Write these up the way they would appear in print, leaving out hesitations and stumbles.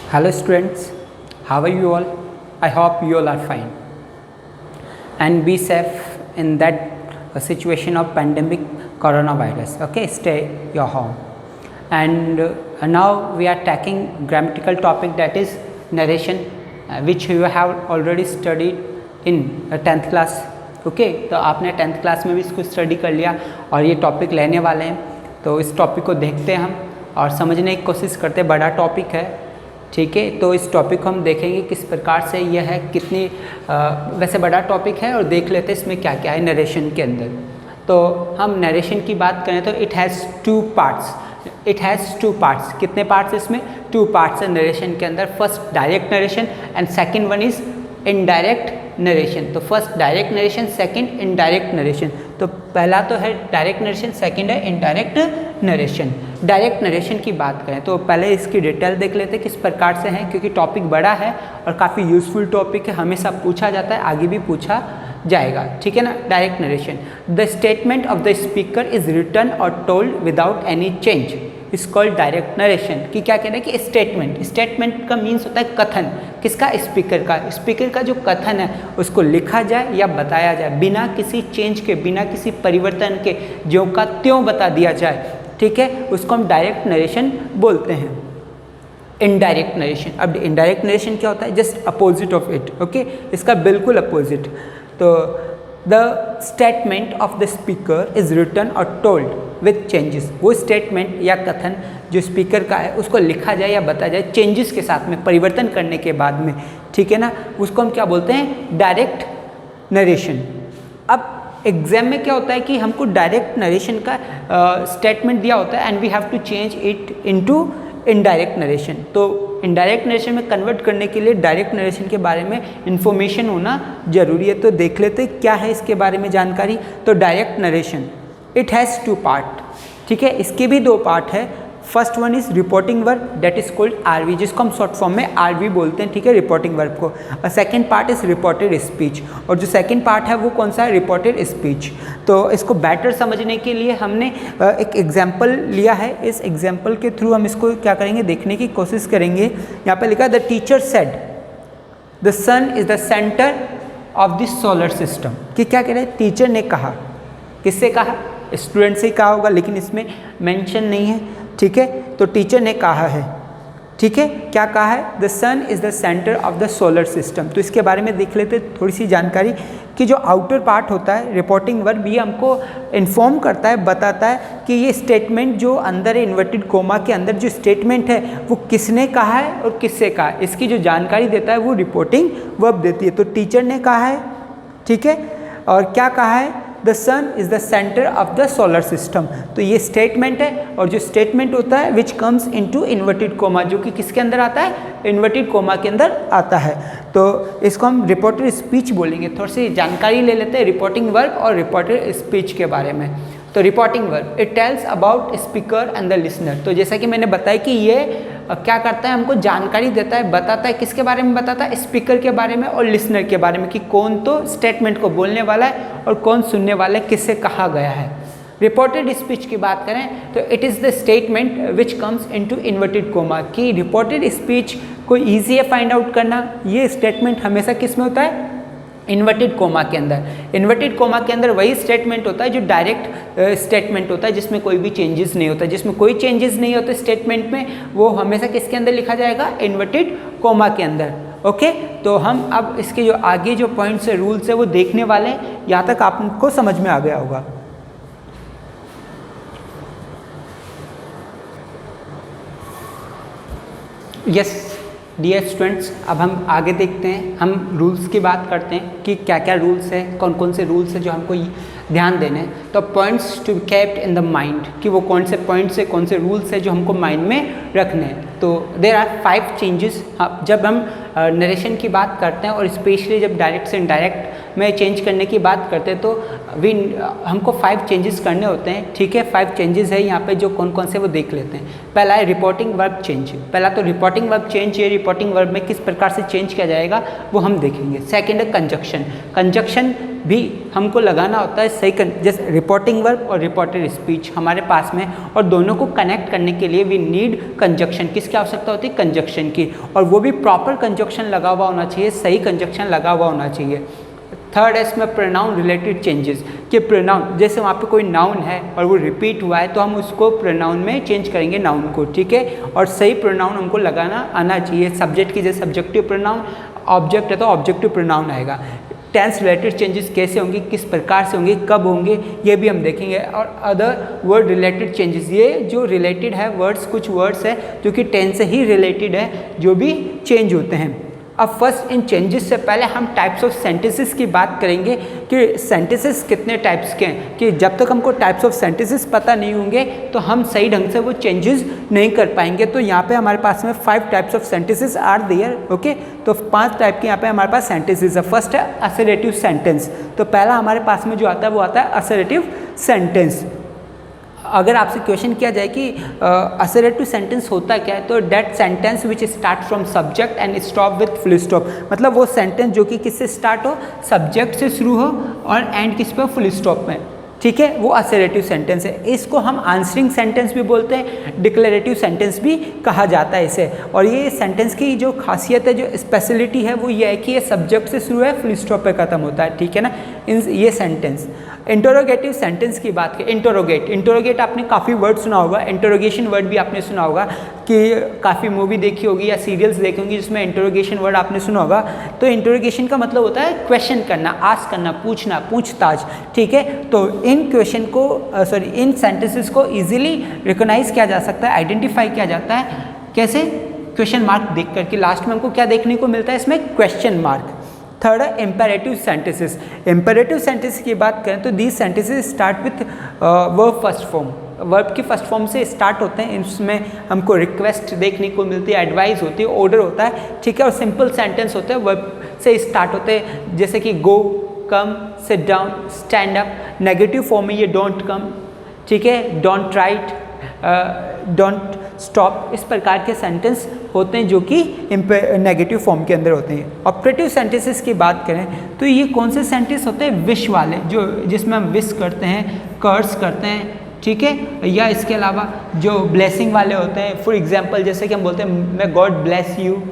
Hello students, how are you all? I hope you all are fine and be safe in that situation of pandemic coronavirus. Okay, stay your home. And now we are tackling grammatical topic, that is narration, which you have already studied in 10th class. Okay तो आपने 10th class में भी इसको study कर लिया और ये topic लेने वाले हैं, तो इस टॉपिक को देखते हैं हम और समझने की कोशिश करते हैं। बड़ा टॉपिक है, ठीक है, तो इस टॉपिक को हम देखेंगे किस प्रकार से यह है, कितनी वैसे बड़ा टॉपिक है और देख लेते हैं इसमें क्या क्या है नरेशन के अंदर। तो हम नरेशन की बात करें तो इट हैज़ टू पार्ट्स। कितने पार्ट्स इसमें? 2 पार्ट्स है नरेशन के अंदर। First direct narration and second one is indirect narration. तो first direct narration, second indirect narration. तो पहला तो है डायरेक्ट नरेशन, सेकंड है इनडायरेक्ट नरेशन। डायरेक्ट नरेशन की बात करें तो पहले इसकी डिटेल देख लेते हैं किस प्रकार से है, क्योंकि टॉपिक बड़ा है और काफ़ी यूजफुल टॉपिक है, हमेशा पूछा जाता है, आगे भी पूछा जाएगा, ठीक है ना। Direct narration, the statement of the speaker is written और told without any change is called direct narration. कि क्या कह रहे हैं कि स्टेटमेंट का मीन्स होता है कथन। किसका? स्पीकर का जो कथन है उसको लिखा जाए या बताया जाए बिना किसी चेंज के, बिना किसी परिवर्तन के, जो का त्यों बता दिया जाए, ठीक है, उसको हम डायरेक्ट नरेशन बोलते हैं। इनडायरेक्ट नरेशन, अब इनडायरेक्ट नरेशन क्या होता है? Just opposite of it, okay, इसका बिल्कुल अपोजिट। तो the statement of the speaker is written और टोल्ड विथ चेंजेस। वो स्टेटमेंट या कथन जो स्पीकर का है उसको लिखा जाए या बताया जाए चेंजेस के साथ में, परिवर्तन करने के बाद में, ठीक है ना, उसको हम क्या बोलते हैं? Direct narration. अब एग्जाम में क्या होता है कि हमको डायरेक्ट नरेशन का स्टेटमेंट दिया होता है and we have to change it into indirect narration. तो इनडायरेक्ट नरेशन में कन्वर्ट करने के लिए डायरेक्ट नरेशन के बारे में इंफॉर्मेशन होना जरूरी है। तो देख लेते हैं क्या है इसके बारे में जानकारी। तो direct narration it has 2 part, ठीक है, इसके भी 2 पार्ट है। First one is reporting verb, that is called RV, जिसको हम शॉर्ट फॉर्म में आरवी बोलते हैं, ठीक है, रिपोर्टिंग वर्ब को। और second part is reported speech, और जो सेकंड पार्ट है वो कौन सा है? Reported speech. तो इसको बेटर समझने के लिए हमने एक एग्जाम्पल लिया है। इस एग्जाम्पल के थ्रू हम इसको क्या करेंगे, देखने की कोशिश करेंगे। यहाँ पर लिखा the teacher said the sun is the centre of the solar system. कि क्या कह रहे हैं? टीचर ने कहा। किससे कहा? स्टूडेंट से ही कहा होगा, लेकिन इसमें मेंशन नहीं है, ठीक है। तो टीचर ने कहा है, ठीक है, क्या कहा है? The sun is the centre of the solar system. तो इसके बारे में देख लेते थोड़ी सी जानकारी कि जो आउटर पार्ट होता है रिपोर्टिंग वर्ब, ये हमको इन्फॉर्म करता है, बताता है कि ये स्टेटमेंट जो अंदर है इन्वर्टेड कोमा के अंदर जो स्टेटमेंट है वो किसने कहा है और किससे कहा है, इसकी जो जानकारी देता है वो रिपोर्टिंग वर्ब देती है। तो टीचर ने कहा है, ठीक है, और क्या कहा है? The sun is the centre of the solar system. तो ये स्टेटमेंट है, और जो स्टेटमेंट होता है which comes into inverted comma, जो कि किसके अंदर आता है? इन्वर्टेड कोमा के अंदर आता है। तो इसको हम रिपोर्टेड स्पीच बोलेंगे। थोड़ी सी जानकारी ले लेते हैं रिपोर्टिंग वर्ब और रिपोर्टेड स्पीच के बारे में। तो reporting verb it tells about speaker and the listener. तो जैसा कि मैंने बताया कि ये क्या करता है, हमको जानकारी देता है, बताता है, किसके बारे में बताता है? स्पीकर के बारे में और लिसनर के बारे में, कि कौन तो स्टेटमेंट को बोलने वाला है और कौन सुनने वाला है, किससे कहा गया है। रिपोर्टेड स्पीच की बात करें तो it is the statement which comes into inverted coma. कि रिपोर्टेड स्पीच को ईजी है फाइंड आउट करना। ये स्टेटमेंट हमेशा किस में होता है? इन्वर्टेड कोमा के अंदर। इन्वर्टेड कोमा के अंदर वही स्टेटमेंट होता है जो डायरेक्ट स्टेटमेंट होता है, जिसमें कोई भी चेंजेस नहीं होता। जिसमें कोई चेंजेस नहीं होते स्टेटमेंट में, वो हमेशा किसके अंदर लिखा जाएगा? इन्वर्टेड कोमा के अंदर, ओके। तो हम अब इसके जो आगे जो पॉइंट्स है, रूल्स है, वो देखने वाले हैं। यहाँ तक आपको समझ में आ गया होगा। यस डियर स्टूडेंट्स, अब हम आगे देखते हैं, हम रूल्स की बात करते हैं कि क्या क्या रूल्स है, कौन कौन से रूल्स है जो हमको ध्यान देने हैं। तो points to be kept in the mind, कि वो कौन से पॉइंट्स है, कौन से रूल्स है जो हमको माइंड में रखने हैं। तो देयर आर 5 चेंजेस। जब हम नरेशन की बात करते हैं और स्पेशली जब डायरेक्ट से इनडायरेक्ट में चेंज करने की बात करते हैं, तो हमको 5 चेंजेस करने होते हैं, ठीक है। 5 चेंजेस है यहाँ पे, जो कौन कौन से वो देख लेते हैं। पहला है रिपोर्टिंग वर्ब चेंज। पहला तो रिपोर्टिंग वर्ब चेंज, ये रिपोर्टिंग वर्ब में किस प्रकार से चेंज किया जाएगा वो हम देखेंगे। सेकेंड है कंजक्शन। कंजक्शन भी हमको लगाना होता है सही जैसे रिपोर्टिंग वर्ब और रिपोर्टेड स्पीच हमारे पास में, और दोनों को कनेक्ट करने के लिए वी नीड कंजक्शन। किसकी आवश्यकता होती है? कंजक्शन की, और वो भी प्रॉपर कंजक्शन लगा हुआ होना चाहिए, सही कंजक्शन लगा हुआ होना चाहिए। थर्ड है इसमें प्रोनाउन रिलेटेड चेंजेस, कि प्रोनाउन जैसे वहाँ पे कोई नाउन है और वो रिपीट हुआ है तो हम उसको प्रोनाउन में चेंज करेंगे नाउन को, ठीक है, और सही प्रोनाउन हमको लगाना आना चाहिए। सब्जेक्ट की जैसे सब्जेक्टिव प्रोनाउन, ऑब्जेक्ट है तो ऑब्जेक्टिव प्रोनाउन आएगा। टेंस रिलेटेड चेंजेस कैसे होंगे, किस प्रकार से होंगे, कब होंगे, ये भी हम देखेंगे। और अदर वर्ड रिलेटेड चेंजेस, ये जो रिलेटेड है वर्ड्स, कुछ वर्ड्स है जो कि टेंस से ही रिलेटेड है जो भी चेंज होते हैं। अब फर्स्ट इन चेंजेस से पहले हम टाइप्स ऑफ सेंटेंसेस की बात करेंगे कि सेंटेंसेस कितने टाइप्स के हैं, कि जब तक हमको टाइप्स ऑफ सेंटेंसेस पता नहीं होंगे तो हम सही ढंग से वो चेंजेस नहीं कर पाएंगे। तो यहाँ पे हमारे पास में 5 types of sentences are there, okay. तो 5 टाइप के यहाँ पे हमारे पास सेंटेंसेस है। फर्स्ट है असर्टिव सेंटेंस, तो पहला हमारे पास में जो आता है वो आता है असर्टिव सेंटेंस। अगर आपसे क्वेश्चन किया जाए कि असर्टिव सेंटेंस होता क्या है, तो that sentence which start from subject and stop with full stop, मतलब वो सेंटेंस जो कि किससे स्टार्ट हो, सब्जेक्ट से शुरू हो और एंड किस पे, फुल स्टॉप में, ठीक है, वो असर्टिव सेंटेंस है। इसको हम आंसरिंग सेंटेंस भी बोलते हैं, डिक्लेरेटिव सेंटेंस भी कहा जाता है इसे। और ये सेंटेंस की जो खासियत है, जो स्पेशलिटी है, वो ये है कि ये सब्जेक्ट से शुरू है, फुल स्टॉप पे खत्म होता है, ठीक है ना, ये सेंटेंस। इंटरोगेटिव सेंटेंस की बात करें, इंटरोगेट आपने काफ़ी वर्ड सुना होगा, इंटरोगेशन वर्ड भी आपने सुना होगा, कि काफ़ी मूवी देखी होगी या सीरियल्स देखी होंगी जिसमें इंटरोगेशन वर्ड आपने सुना होगा। तो इंटरोगेशन का मतलब होता है क्वेश्चन करना, आस्क करना, पूछना, पूछताछ, ठीक है। तो इन क्वेश्चन को इन सेंटेंसेस को इजीली रिकॉग्नाइज किया जा सकता है, आइडेंटिफाई किया जाता है, कैसे, क्वेश्चन मार्क देख करके। लास्ट में हमको क्या देखने को मिलता है इसमें, क्वेश्चन मार्क। थर्ड है इम्पेरेटिव सेंटेंसेस। इम्पेरेटिव सेंटेंस की बात करें तो these sentences start with verb first form, verb की फर्स्ट फॉर्म से स्टार्ट होते हैं। इसमें हमको रिक्वेस्ट देखने को मिलती है, एडवाइस होती है, ऑर्डर होता है, ठीक है, और सिंपल सेंटेंस होते हैं, वर्ब से स्टार्ट होते हैं, जैसे कि go, come, sit down, stand up. Negative form में ये डोंट कम, ठीक है, डोंट राइट, डोंट स्टॉप, इस प्रकार के सेंटेंस होते हैं जो कि नेगेटिव फॉर्म के अंदर होते हैं। ऑपरेटिव सेंटेंसेस की बात करें तो ये कौन से सेंटेंस होते हैं, विश वाले, जो जिसमें हम विश करते हैं, कर्स करते हैं, ठीक है, या इसके अलावा जो ब्लेसिंग वाले होते हैं। फॉर एग्जांपल जैसे कि हम बोलते हैं मे गॉड ब्लेस यू,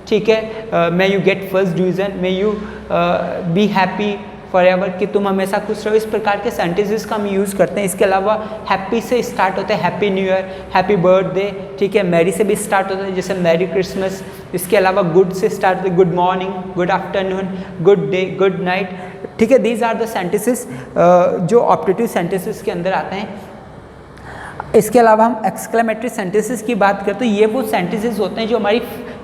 ठीक है, may you get first division, may you be happy forever, कि तुम हमेशा खुश रहो, इस प्रकार के सेंटेंसेस का हम यूज़ करते हैं। इसके अलावा हैप्पी से स्टार्ट होते हैं, happy new year, happy birthday, ठीक है, मैरी से भी स्टार्ट होता है, जैसे मैरी क्रिसमस। इसके अलावा गुड से स्टार्ट होते हैं, good morning, good afternoon, good day, good night, ठीक है। दीज आर द सेंटेंसेस जो ऑपरेटिव सेंटेंसेस के अंदर आते हैं। इसके अलावा हम एक्सक्लेमेटरी सेंटेंसेस की बात करते हैं, ये वो सेंटेंसेस होते हैं जो हमारी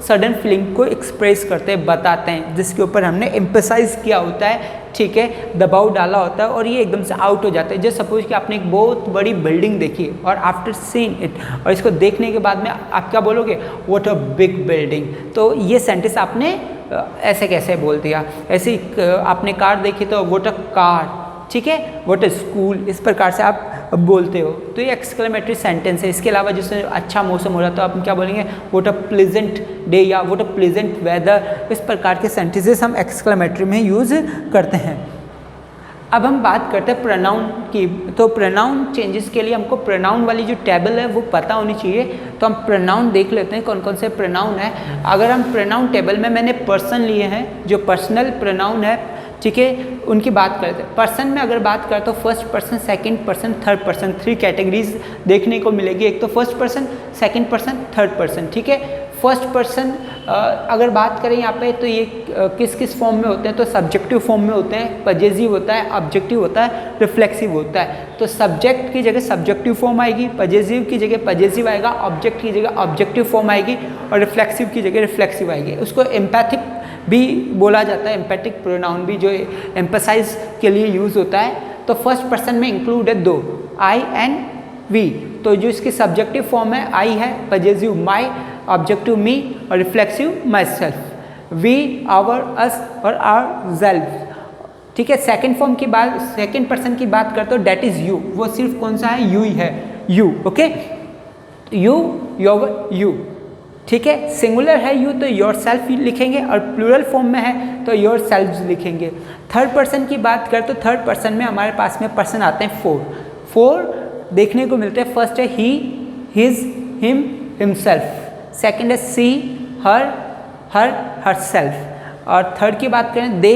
सडन फीलिंग को एक्सप्रेस करते हैं, बताते हैं, जिसके ऊपर हमने एम्फसाइज किया होता है, ठीक है, दबाव डाला होता है, और ये एकदम से आउट हो जाता है। जैसे सपोज कि आपने एक बहुत बड़ी बिल्डिंग देखी और आफ्टर सीन इट, और इसको देखने के बाद में आप क्या बोलोगे, व्हाट अ बिग बिल्डिंग। तो ये सेंटेंस आपने ऐसे कैसे बोल दिया। ऐसे ही आपने कार देखी तो व्हाट अ कार, ठीक है, व्हाट अ स्कूल, इस प्रकार से आप बोलते हो, तो ये एक्सक्लेमेटरी सेंटेंस है। इसके अलावा जिसमें अच्छा मौसम हो रहा है तो आप क्या बोलेंगे, व्हाट अ प्लेजेंट डे या व्हाट अ प्लेजेंट वेदर। इस प्रकार के सेंटेंसेस हम एक्सक्लेमेटरी में यूज़ करते हैं। अब हम बात करते हैं प्रोनाउन की। तो प्रोनाउन चेंजेस के लिए हमको प्रोनाउन वाली जो टेबल है वो पता होनी चाहिए। तो हम प्रोनाउन देख लेते हैं कौन कौन से प्रोनाउन है। अगर हम प्रोनाउन टेबल में मैंने पर्सन लिए हैं, जो पर्सनल प्रोनाउन है, ठीक है, उनकी बात करते हैं। पर्सन में अगर बात करें तो first person, second person, third person, 3 categories देखने को मिलेगी। एक तो first person, second person, third person, ठीक है। फर्स्ट पर्सन अगर बात करें यहाँ पे तो ये किस किस फॉर्म में होते हैं, तो सब्जेक्टिव फॉर्म में होते हैं, पजेसिव होता है, ऑब्जेक्टिव होता है, रिफ्लेक्सिव होता है। तो सब्जेक्ट की जगह सब्जेक्टिव फॉर्म आएगी, पजेसिव की जगह पजेसिव आएगा, ऑब्जेक्ट की जगह ऑब्जेक्टिव फॉर्म आएगी, और रिफ्लेक्सिव की जगह रिफ्लेक्सिव आएगी। उसको एम्पैथिक भी बोला जाता है, एम्पैथिक प्रोनाउन भी, जो एम्फसाइज के लिए यूज़ होता है। तो फर्स्ट पर्सन में इंक्लूड है 2, आई एंड वी। तो जो इसकी सब्जेक्टिव फॉर्म है, आई है, पजेसिव माई, ऑब्जेक्टिव मी, और reflexive myself, we, our, us और आर सेल्फ, ठीक है। सेकंड फॉर्म की बात, सेकंड पर्सन की बात करते हो, डेट इज यू। वो सिर्फ कौन सा है, यू ही है, you, okay, you, your, you, ठीक है। सिंगुलर है यू तो योर सेल्फ लिखेंगे, और प्लूरल फॉर्म में है तो योर सेल्व्स लिखेंगे। थर्ड पर्सन की बात करें तो थर्ड पर्सन में हमारे पास में पर्सन आते हैं 4। 4 देखने को मिलते हैं। फर्स्ट है ही, हिज, हिम, हिमसेल्फ। सेकंड है सी, हर, हरसेल्फ। और थर्ड की बात करें दे,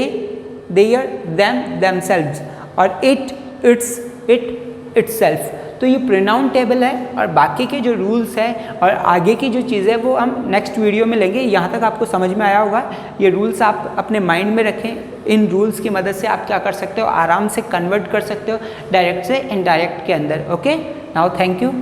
देयर, देम, देमसेल्व्स। और इट, इट्स, इटसेल्फ। तो ये प्रोनाउन टेबल है, और बाकी के जो रूल्स हैं और आगे की जो चीज़ें वो हम नेक्स्ट वीडियो में लेंगे। यहाँ तक आपको समझ में आया होगा। ये रूल्स आप अपने माइंड में रखें। इन रूल्स की मदद से आप क्या कर सकते हो, आराम से कन्वर्ट कर सकते हो डायरेक्ट से इनडायरेक्ट के अंदर। Okay, now thank you.